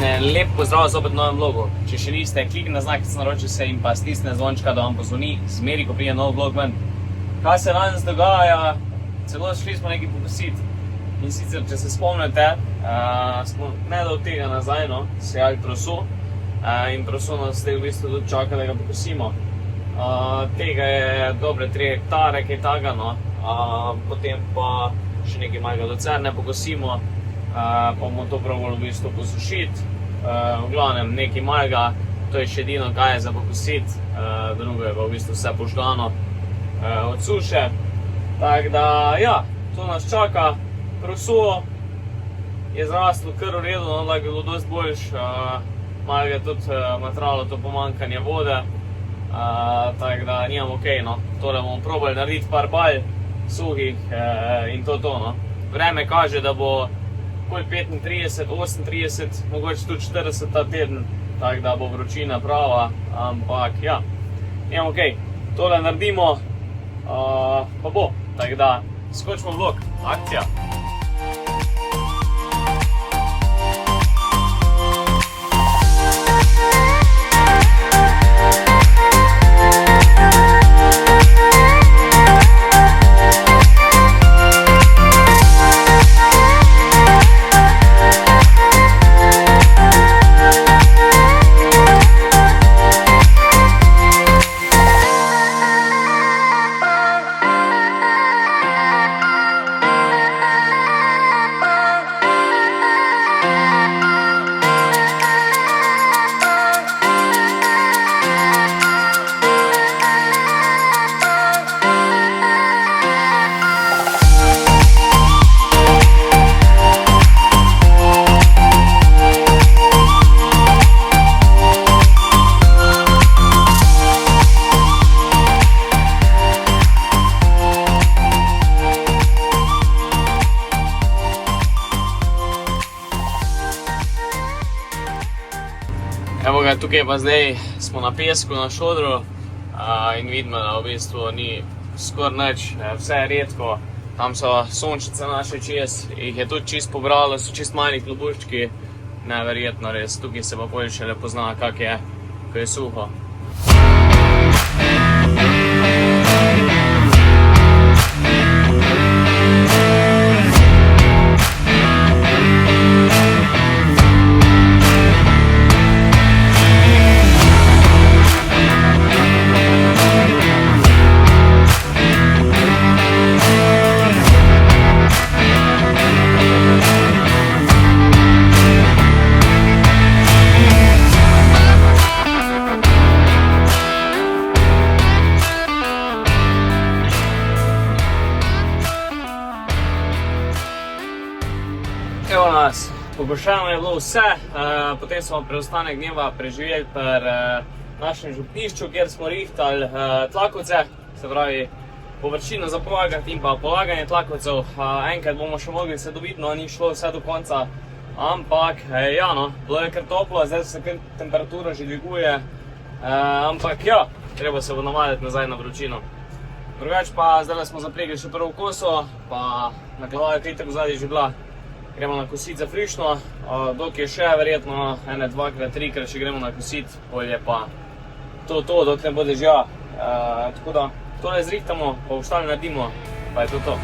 lep pozdrav zopet v novem vlogu. Če še niste, kliknite na znak, naroči se in pa stisne zvončka, da vam pozvoni, zmeri, ko prije nov vlog ven. Kaj se danes dogaja? Celo šli smo nekaj pokositi. In sicer, če se spomnite, smo nedolgo tega nazaj, sejali prosu. In prosu nas v bistvu tudi čaka, da ga pokosimo. Tega je dobre 3 hektare, kaj taga, potem pa še nekaj malega lucerne pokosimo. Pa bomo to probali v bistvu posušiti. V glavnem nekaj malega, to je še edino, kaj je za pokositi. Drugo je pa v bistvu vse požgano od suše. Tako da, ja, to nas čaka. Proso je zraslo kar v redu, da je bilo dosti boljš. Malega je tudi materialo to pomankanje vode. Tako da nimam okej, Tole bomo probali narediti par balj suhih in to. Vreme kaže, da bo 35, 38, mogoče tudi 40 ta teden, tako da bo vročina prava, ampak ja, nimam okej. Tole naredimo, pa bo, tako da skočimo v vlog, akcija! Evo ga, tukaj pa zdaj smo na pesku, na šodru in vidimo, da v bistvu ni skoraj nič, vse je redko. Tam so sončice naše čez, jih je tudi čist pobralo, so čist mali klobuščki, neverjetno res, tukaj se pa bolj šele pozna, kak je, ko je suho. Evo nas, pokošeno je bilo vse, potem smo preostanek dneva preživeli pri našem župnišču, kjer smo rihtali tlakovce, se pravi površino za polagati in pa polaganje tlakovcev. Enkrat bomo še mogli se dobiti, ni šlo vse do konca, ampak ja, bilo je kar toplo, zdaj se kar temperatura že dviguje, ampak ja, treba se bo navaditi nazaj na vročino. Drugače pa zdaj smo zapregli še prvo koso, pa na glavajo kritek vzadnji že bila. Gremo nakositi za frišno, dok je še verjetno 1, 2, 3 še gremo nakositi, bolje pa to, dok ne bo dežja. Tako da tole zrihtamo, pa ostale naredimo, pa je to.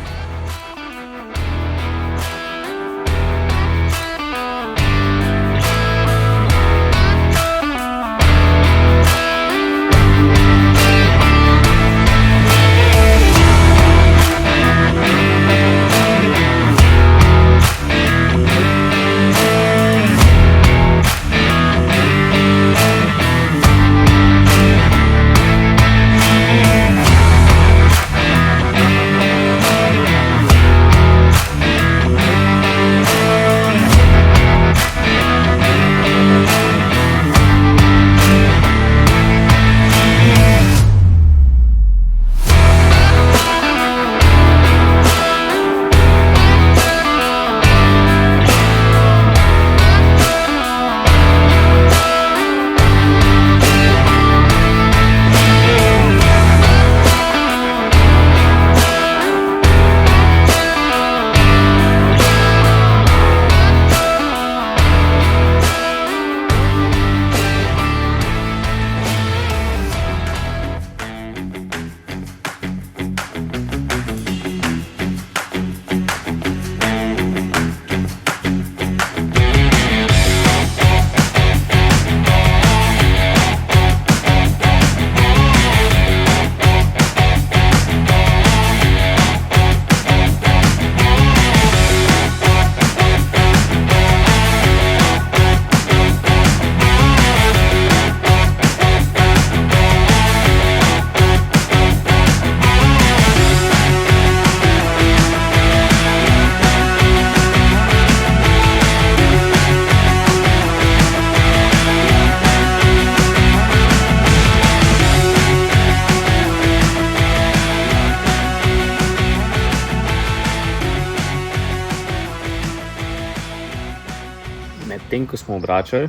Tem, ko smo obračali,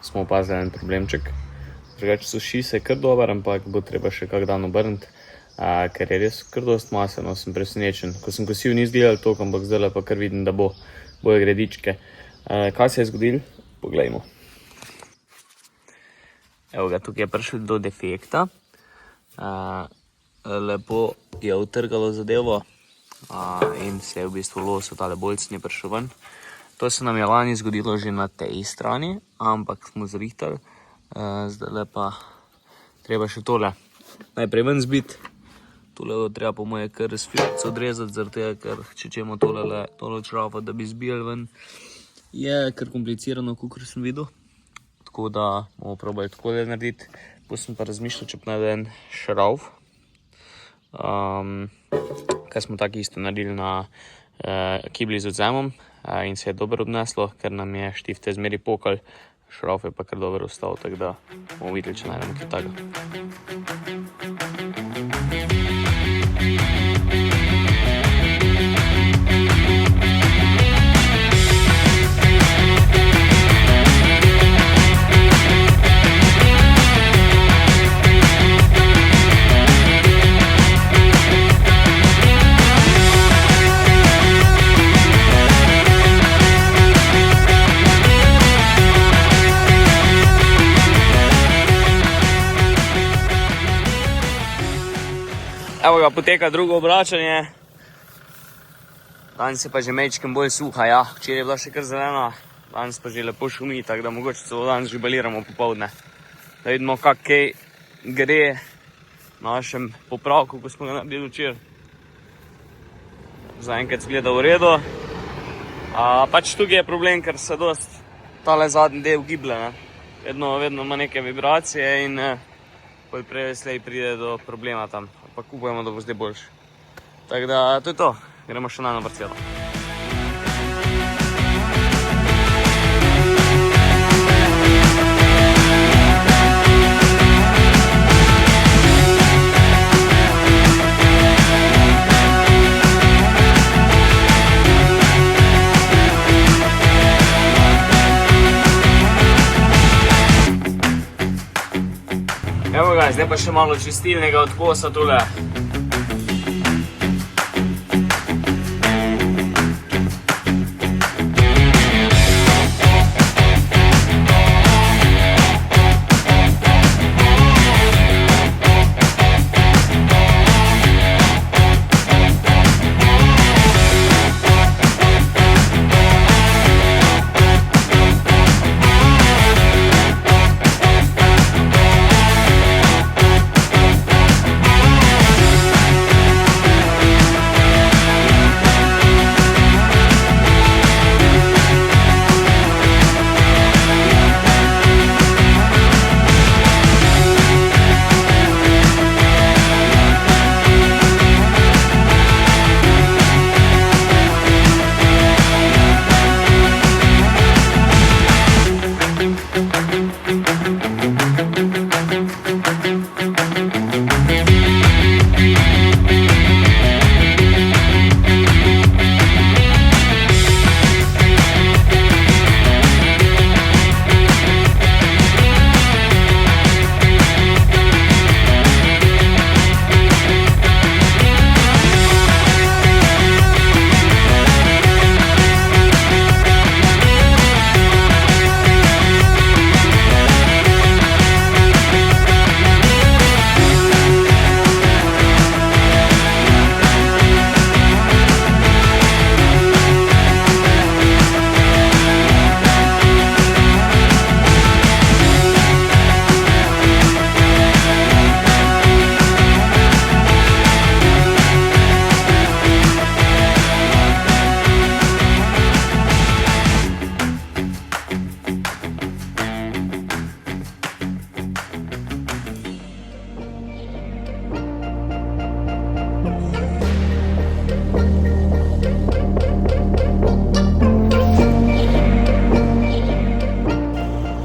smo opazili en problemček. Drugače suši se kar dober, ampak bo treba še kak dan obrniti, ker je res kar dost mase, no, sem presenečen. Ko sem kosil, ni izgledal toliko, ampak zdaj pa kar vidim, da bojo gredičke. Kaj se je zgodilo? Poglejmo. Evo ga, tukaj je prišli do defekta. Lepo je utrgalo zadevo in se je v bistvu loso, tale boljc ni prišel ven. To se nam je lani zgodilo že na tej strani, ampak smo zrihtali. Zdaj pa treba še tole najprej ven zbiti. Tole bo treba po moje kar sfilc odrezati, zaradi tega, ker če čemo tole čravo, da bi zbijali ven, je kar komplicirano, kakor sem videl. Tako da bomo probali takole narediti. Potem sem pa razmišljal, če pa najde en šrauf. Kaj smo tako isto naredili na kibli z odzemom in se je dobro odneslo, ker nam je štifte zmeri pokal. Šrauf je pa kar dobro ostal, tako da bomo videli, če najdemo kaj takega. Evo ga, poteka drugo obračanje. Danes je pa že mečkem bolj suha, ja. Včeraj je bila še kar zelena, danes pa že lepo šumi, tako da mogoče celo danes že baliramo popoldne. Da vidimo, kak kaj gre na našem popravku, ko smo ga naredili včeraj. Zaenkrat zgleda v redu. Pač tukaj je problem, ker se dost tale zadnji del giblje, ne. Vedno ima neke vibracije in pol prej slej pride do problema tam. Pa upajmo, da bo zdaj boljše. Tako da, to je to. Gremo še na eno parcelo. Evo ga, zdaj pa še malo čistilnega odkosa tule.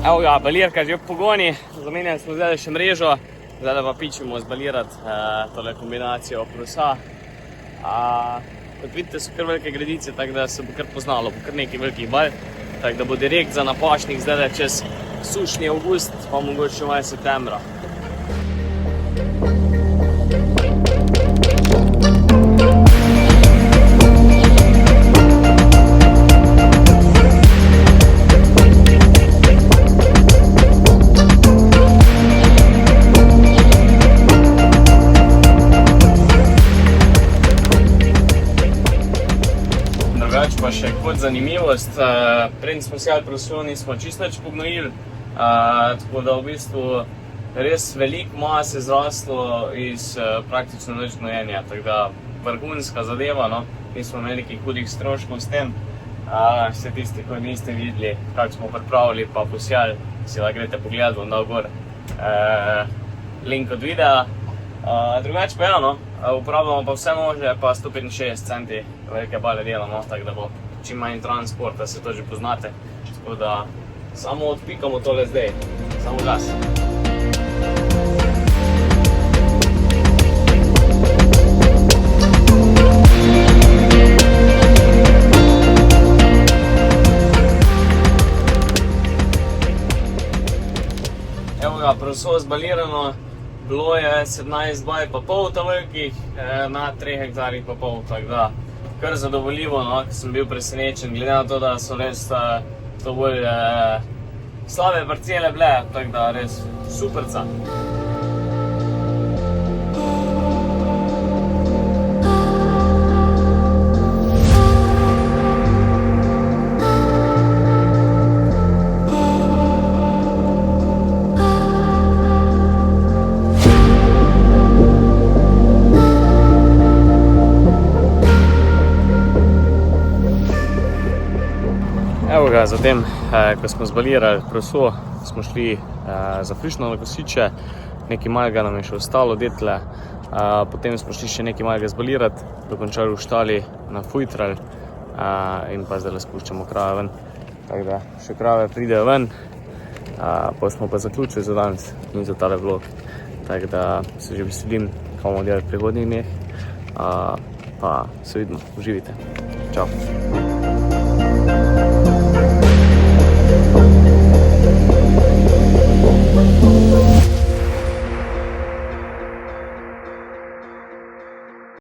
Evo ga, balirka že v pogoni, zamenjali smo zdaj še mrežo, zdaj pa pičimo zbalirati tole kombinacijo prusa. Kot vidite, so kar velike gredice, tako da se bo kar poznalo, bo kar nekaj velikih bal. tako da bo direkt za napašnik zdaj čez sušni avgust, pa mogoče malo septembra. Pa še kot zanimivost, preden smo sjali prosulo, nismo čisto nič pognojili, tako da v bistvu res veliko mase zraslo iz praktično nič gnojenja, tako da vrhunska zadeva, no, nismo imeli nekih hudih stroškov s tem. Vse tisti, ko niste videli, kako smo pripravili pa posjali, si lahko greste pogledati, bom dal gor link od videa. Drugače pa no, uporabljamo pa vse nože, pa 165 centi velike bale delamo, tako da bo čim manj transporta, se to že poznate. Tako da samo odpikamo tole zdaj, samo gas. Evo ga, proso zbalirano. Bilo je 17 baj pa pol ta velikih, na 3 hektarjih pa pol, tako da kar zadovoljivo, no, ker sem bil presenečen, glede na to, da so res to bolj slabe parcele bile, tako da res superca. Evo ga, zatem, ko smo zbalirali proso, smo šli za frišno na kosiče, nekaj malega nam je še ostalo detle, potem smo šli še nekaj malega zbalirati, dokončali v štali na fujtral in pa zdaj spuščamo krave ven. Tako da še krave pridejo ven, pa smo pa zaključili za danes in za tale vlog. Tako da se že veselim, kaj bomo delali v prihodnjih dneh, pa se vidimo, uživite. Čau!